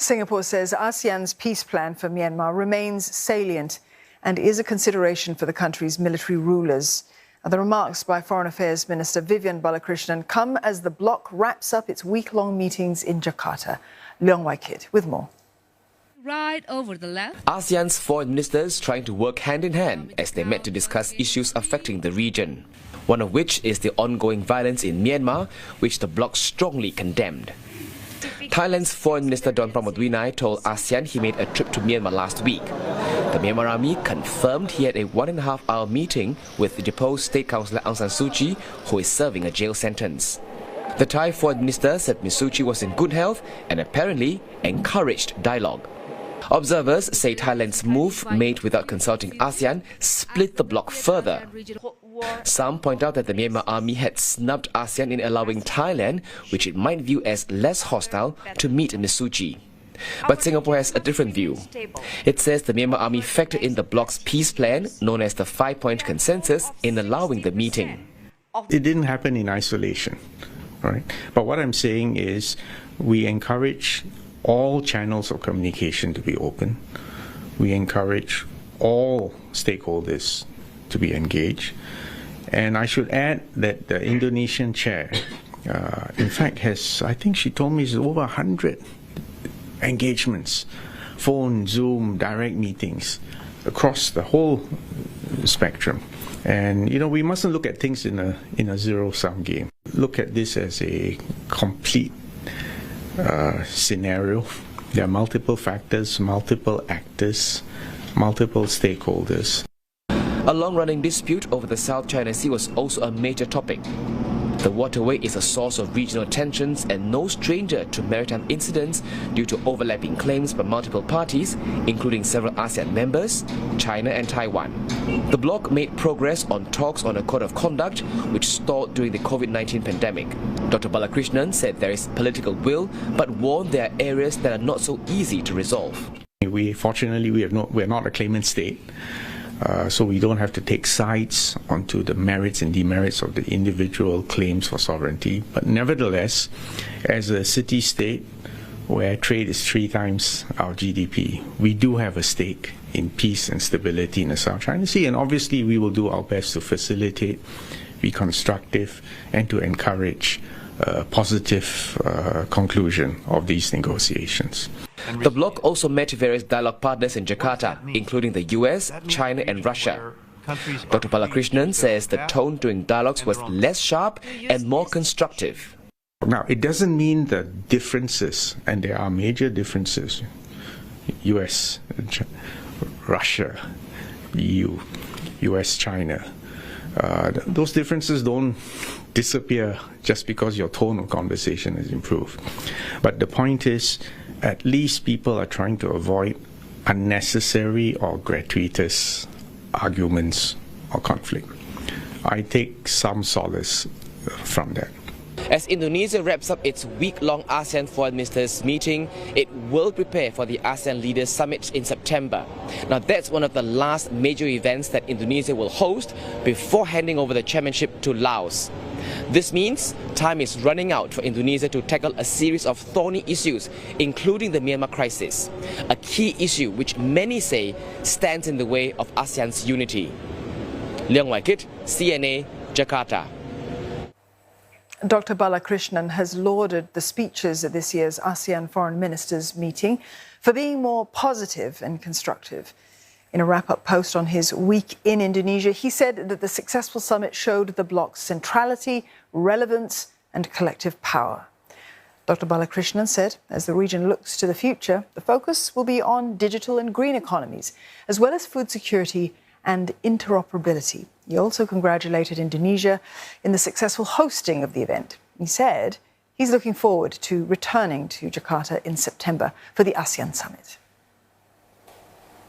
Singapore says ASEAN's peace plan for Myanmar remains salient and is a consideration for the country's military rulers. The remarks by Foreign Affairs Minister Vivian Balakrishnan come as the bloc wraps up its week-long meetings in Jakarta. Leong Wai-kit with more. Right over the left. ASEAN's foreign ministers trying to work hand in hand as they met to discuss issues affecting the region, one of which is the ongoing violence in Myanmar, which the bloc strongly condemned. Thailand's Foreign Minister Don Pramudwinai told ASEAN he made a trip to Myanmar last week. The Myanmar army confirmed he had a 1.5-hour meeting with the deposed State Councillor Aung San Suu Kyi, who is serving a jail sentence. The Thai Foreign Minister said Ms Suu Kyi was in good health and apparently encouraged dialogue. Observers say Thailand's move, made without consulting ASEAN, split the bloc further. Some point out that the Myanmar army had snubbed ASEAN in allowing Thailand, which it might view as less hostile, to meet Ms Suu Kyi. But Singapore has a different view. It says the Myanmar army factored in the bloc's peace plan, known as the 5-point consensus, in allowing the meeting. It didn't happen in isolation, right? But what I'm saying is we encourage all channels of communication to be open. We encourage all stakeholders to be engaged. And I should add that the Indonesian chair, in fact, has, I think she told me, it's over 100 engagements, phone, Zoom, direct meetings across the whole spectrum. And, you know, we mustn't look at things in a zero-sum game. Look at this as a complete scenario. There are multiple factors, multiple actors, multiple stakeholders. A long-running dispute over the South China Sea was also a major topic. The waterway is a source of regional tensions and no stranger to maritime incidents due to overlapping claims by multiple parties, including several ASEAN members, China and Taiwan. The bloc made progress on talks on a code of conduct, which stalled during the COVID-19 pandemic. Dr. Balakrishnan said there is political will, but warned there are areas that are not so easy to resolve. Fortunately, we're not a claimant state. So we don't have to take sides onto the merits and demerits of the individual claims for sovereignty. But nevertheless, as a city-state where trade is 3 times our GDP, we do have a stake in peace and stability in the South China Sea. And obviously, we will do our best to facilitate, be constructive, and to encourage a positive conclusion of these negotiations. The bloc also met various dialogue partners in Jakarta, including the US, China and Russia. Dr. Balakrishnan says the tone during dialogues was less sharp and more constructive. Now, it doesn't mean the differences, and there are major differences, US, Russia, EU, US, China. Those differences don't disappear just because your tone of conversation has improved. But the point is, at least people are trying to avoid unnecessary or gratuitous arguments or conflict. I take some solace from that. As Indonesia wraps up its week-long ASEAN Foreign Ministers meeting, it will prepare for the ASEAN Leaders Summit in September. Now, that's one of the last major events that Indonesia will host before handing over the chairmanship to Laos. This means time is running out for Indonesia to tackle a series of thorny issues, including the Myanmar crisis, a key issue which many say stands in the way of ASEAN's unity. Leong Wai-kit, CNA, Jakarta. Dr. Balakrishnan has lauded the speeches at this year's ASEAN Foreign Ministers meeting for being more positive and constructive. In a wrap-up post on his week in Indonesia, he said that the successful summit showed the bloc's centrality, relevance and collective power. Dr. Balakrishnan said, as the region looks to the future, the focus will be on digital and green economies, as well as food security and interoperability. He also congratulated Indonesia in the successful hosting of the event. He said he's looking forward to returning to Jakarta in September for the ASEAN summit.